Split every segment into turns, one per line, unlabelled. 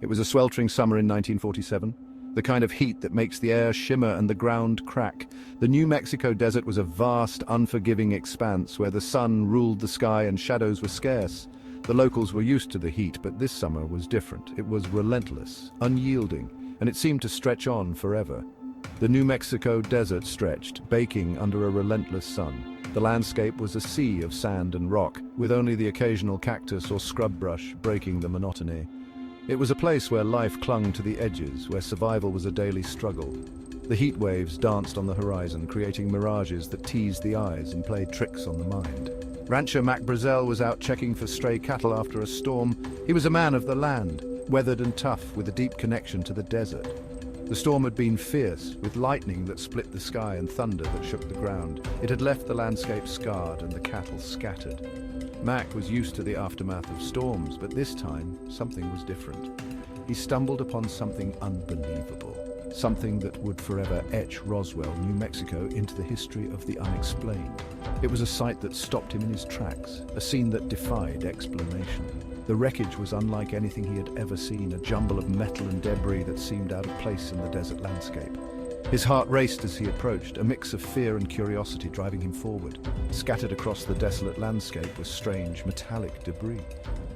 It was a sweltering summer in 1947, the kind of heat that makes the air shimmer and the ground crack. The New Mexico desert was a vast, unforgiving expanse where the sun ruled the sky and shadows were scarce. The locals were used to the heat, but this summer was different. It was relentless, unyielding, and it seemed to stretch on forever. The New Mexico desert stretched, baking under a relentless sun. The landscape was a sea of sand and rock, with only the occasional cactus or scrub brush breaking the monotony. It was a place where life clung to the edges, where survival was a daily struggle. The heat waves danced on the horizon, creating mirages that teased the eyes and played tricks on the mind. Rancher Mac Brazel was out checking for stray cattle after a storm. He was a man of the land, weathered and tough, with a deep connection to the desert. The storm had been fierce, with lightning that split the sky and thunder that shook the ground. It had left the landscape scarred and the cattle scattered. Mac was used to the aftermath of storms, but this time, something was different. He stumbled upon something unbelievable, something that would forever etch Roswell, New Mexico, into the history of the unexplained. It was a sight that stopped him in his tracks, a scene that defied explanation. The wreckage was unlike anything he had ever seen, a jumble of metal and debris that seemed out of place in the desert landscape. His heart raced as he approached, a mix of fear and curiosity driving him forward. Scattered across the desolate landscape was strange, metallic debris.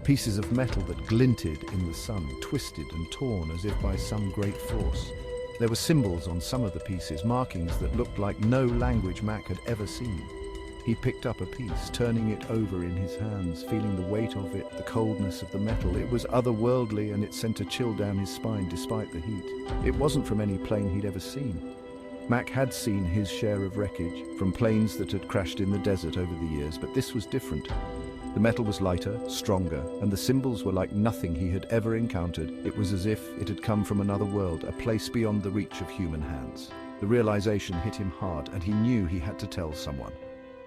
Pieces of metal that glinted in the sun, twisted and torn as if by some great force. There were symbols on some of the pieces, markings that looked like no language Mac had ever seen. He picked up a piece, turning it over in his hands, feeling the weight of it, the coldness of the metal. It was otherworldly, and it sent a chill down his spine despite the heat. It wasn't from any plane he'd ever seen. Mac had seen his share of wreckage, from planes that had crashed in the desert over the years, but this was different. The metal was lighter, stronger, and the symbols were like nothing he had ever encountered. It was as if it had come from another world, a place beyond the reach of human hands. The realization hit him hard, and he knew he had to tell someone.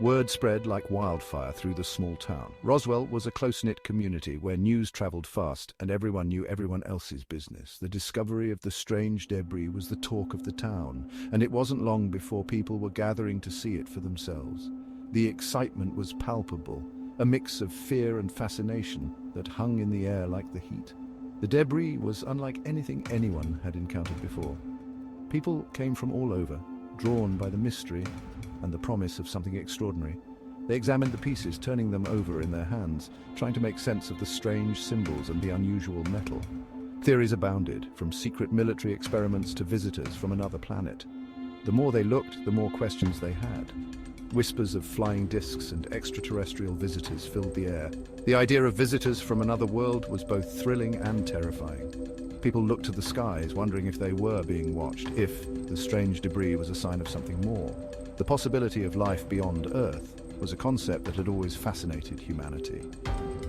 Word spread like wildfire through the small town. Roswell was a close-knit community where news traveled fast and everyone knew everyone else's business. The discovery of the strange debris was the talk of the town, and it wasn't long before people were gathering to see it for themselves. The excitement was palpable, a mix of fear and fascination that hung in the air like the heat. The debris was unlike anything anyone had encountered before. People came from all over, drawn by the mystery and the promise of something extraordinary. They examined the pieces, turning them over in their hands, trying to make sense of the strange symbols and the unusual metal. Theories abounded, from secret military experiments to visitors from another planet. The more they looked, the more questions they had. Whispers of flying discs and extraterrestrial visitors filled the air. The idea of visitors from another world was both thrilling and terrifying. People looked to the skies, wondering if they were being watched, if the strange debris was a sign of something more. The possibility of life beyond Earth was a concept that had always fascinated humanity,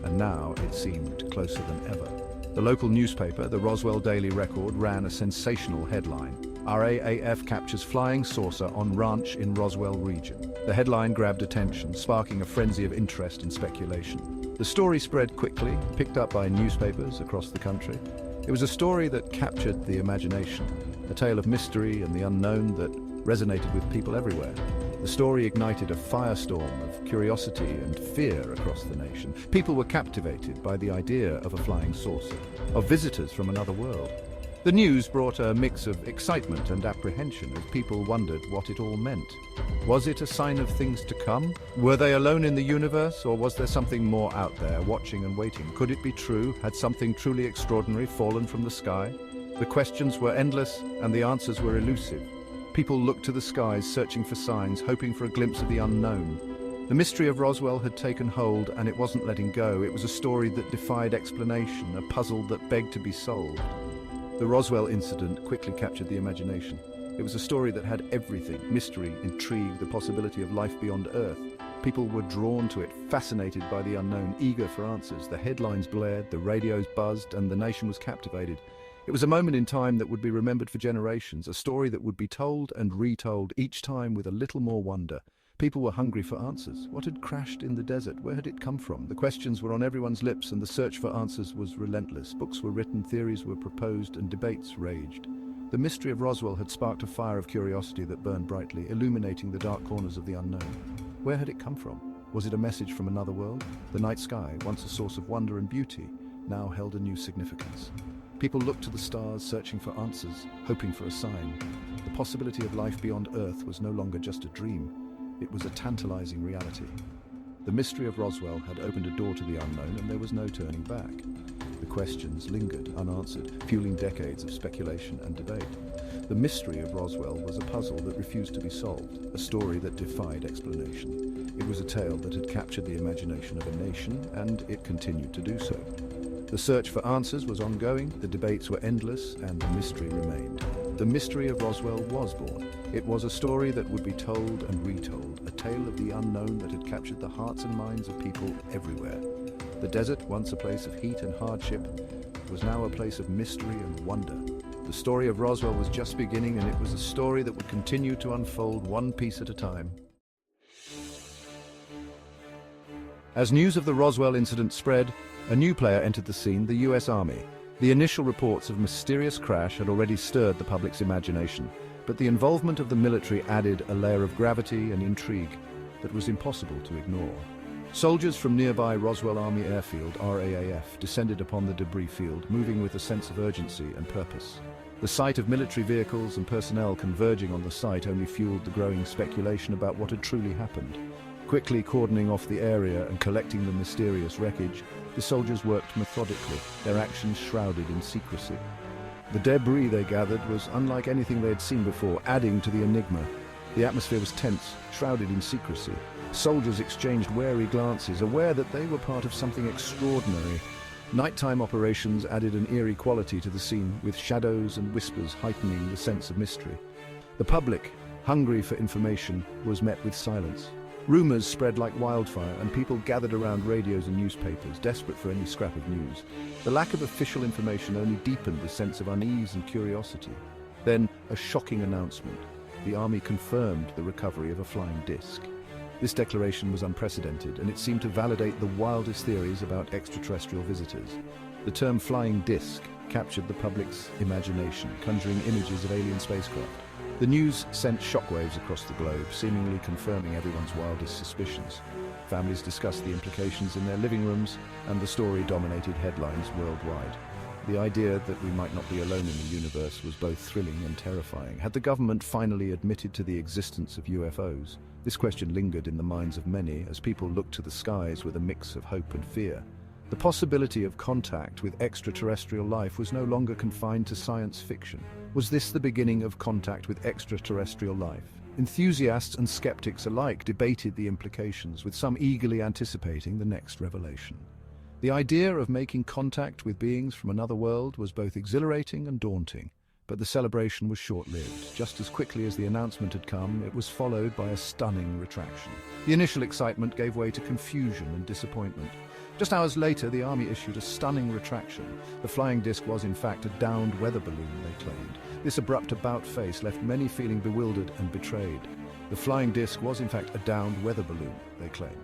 and now it seemed closer than ever. The local newspaper, the Roswell Daily Record, ran a sensational headline: RAAF captures flying saucer on ranch in Roswell region. The headline grabbed attention, sparking a frenzy of interest and speculation. The story spread quickly, picked up by newspapers across the country. It was a story that captured the imagination, a tale of mystery and the unknown that resonated with people everywhere. The story ignited a firestorm of curiosity and fear across the nation. People were captivated by the idea of a flying saucer, of visitors from another world. The news brought a mix of excitement and apprehension as people wondered what it all meant. Was it a sign of things to come? Were they alone in the universe, or was there something more out there, watching and waiting? Could it be true? Had something truly extraordinary fallen from the sky? The questions were endless, and the answers were elusive. People looked to the skies, searching for signs, hoping for a glimpse of the unknown. The mystery of Roswell had taken hold, and it wasn't letting go. It was a story that defied explanation, a puzzle that begged to be solved. The Roswell incident quickly captured the imagination. It was a story that had everything: mystery, intrigue, the possibility of life beyond Earth. People were drawn to it, fascinated by the unknown, eager for answers. The headlines blared, the radios buzzed, and the nation was captivated. It was a moment in time that would be remembered for generations, a story that would be told and retold, each time with a little more wonder. People were hungry for answers. What had crashed in the desert? Where had it come from? The questions were on everyone's lips, and the search for answers was relentless. Books were written, theories were proposed, and debates raged. The mystery of Roswell had sparked a fire of curiosity that burned brightly, illuminating the dark corners of the unknown. Where had it come from? Was it a message from another world? The night sky, once a source of wonder and beauty, now held a new significance. People looked to the stars, searching for answers, hoping for a sign. The possibility of life beyond Earth was no longer just a dream. It was a tantalizing reality. The mystery of Roswell had opened a door to the unknown, and there was no turning back. The questions lingered unanswered, fueling decades of speculation and debate. The mystery of Roswell was a puzzle that refused to be solved, a story that defied explanation. It was a tale that had captured the imagination of a nation, and it continued to do so. The search for answers was ongoing, the debates were endless, and the mystery remained. The mystery of Roswell was born. It was a story that would be told and retold, a tale of the unknown that had captured the hearts and minds of people everywhere. The desert, once a place of heat and hardship, was now a place of mystery and wonder. The story of Roswell was just beginning, and it was a story that would continue to unfold one piece at a time. As news of the Roswell incident spread, a new player entered the scene: the US Army. The initial reports of a mysterious crash had already stirred the public's imagination, but the involvement of the military added a layer of gravity and intrigue that was impossible to ignore. Soldiers from nearby Roswell Army Airfield, RAAF, descended upon the debris field, moving with a sense of urgency and purpose. The sight of military vehicles and personnel converging on the site only fueled the growing speculation about what had truly happened. Quickly cordoning off the area and collecting the mysterious wreckage, the soldiers worked methodically, their actions shrouded in secrecy. The debris they gathered was unlike anything they had seen before, adding to the enigma. The atmosphere was tense, shrouded in secrecy. Soldiers exchanged wary glances, aware that they were part of something extraordinary. Nighttime operations added an eerie quality to the scene, with shadows and whispers heightening the sense of mystery. The public, hungry for information, was met with silence. Rumors spread like wildfire, and people gathered around radios and newspapers, desperate for any scrap of news. The lack of official information only deepened the sense of unease and curiosity. Then, a shocking announcement. The Army confirmed the recovery of a flying disc. This declaration was unprecedented, and it seemed to validate the wildest theories about extraterrestrial visitors. The term flying disc captured the public's imagination, conjuring images of alien spacecraft. The news sent shockwaves across the globe, seemingly confirming everyone's wildest suspicions. Families discussed the implications in their living rooms, and the story dominated headlines worldwide. The idea that we might not be alone in the universe was both thrilling and terrifying. Had the government finally admitted to the existence of UFOs? This question lingered in the minds of many as people looked to the skies with a mix of hope and fear. The possibility of contact with extraterrestrial life was no longer confined to science fiction. Was this the beginning of contact with extraterrestrial life? Enthusiasts and skeptics alike debated the implications, with some eagerly anticipating the next revelation. The idea of making contact with beings from another world was both exhilarating and daunting, but the celebration was short-lived. Just as quickly as the announcement had come, it was followed by a stunning retraction. The initial excitement gave way to confusion and disappointment. Just hours later, the Army issued a stunning retraction. The flying disc was, in fact, a downed weather balloon, they claimed. This abrupt about-face left many feeling bewildered and betrayed. The flying disc was, in fact, a downed weather balloon, they claimed.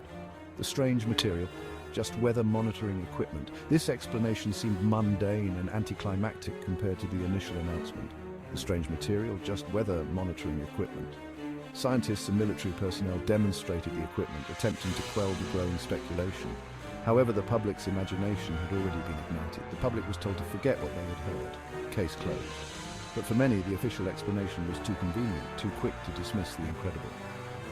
The strange material, just weather monitoring equipment. This explanation seemed mundane and anticlimactic compared to the initial announcement. The strange material, just weather monitoring equipment. Scientists and military personnel demonstrated the equipment, attempting to quell the growing speculation. However, the public's imagination had already been ignited. The public was told to forget what they had heard. Case closed. But for many, the official explanation was too convenient, too quick to dismiss the incredible.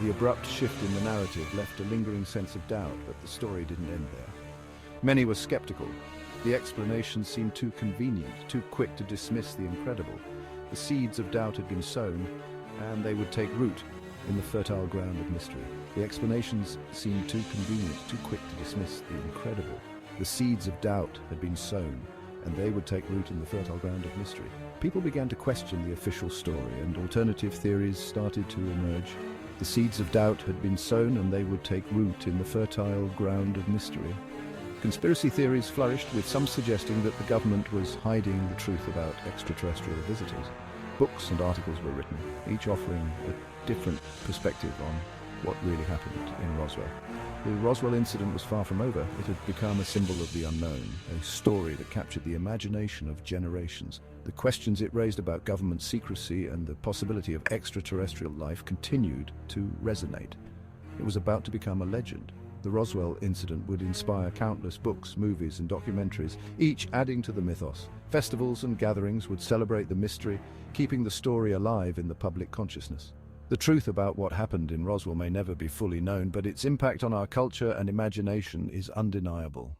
The abrupt shift in the narrative left a lingering sense of doubt, but the story didn't end there. Many were skeptical. The explanation seemed too convenient, too quick to dismiss the incredible. The seeds of doubt had been sown, and they would take root in the fertile ground of mystery. The explanations seemed too convenient, too quick to dismiss the incredible. The seeds of doubt had been sown, and they would take root in the fertile ground of mystery. People began to question the official story, and alternative theories started to emerge. The seeds of doubt had been sown, and they would take root in the fertile ground of mystery. Conspiracy theories flourished, with some suggesting that the government was hiding the truth about extraterrestrial visitors. Books and articles were written, each offering a different perspective on what really happened in Roswell. The Roswell incident was far from over. It had become a symbol of the unknown, a story that captured the imagination of generations. The questions it raised about government secrecy and the possibility of extraterrestrial life continued to resonate. It was about to become a legend. the Roswell incident would inspire countless books, movies, and documentaries, each adding to the mythos. Festivals and gatherings would celebrate the mystery, keeping the story alive in the public consciousness. The truth about what happened in Roswell may never be fully known, but its impact on our culture and imagination is undeniable.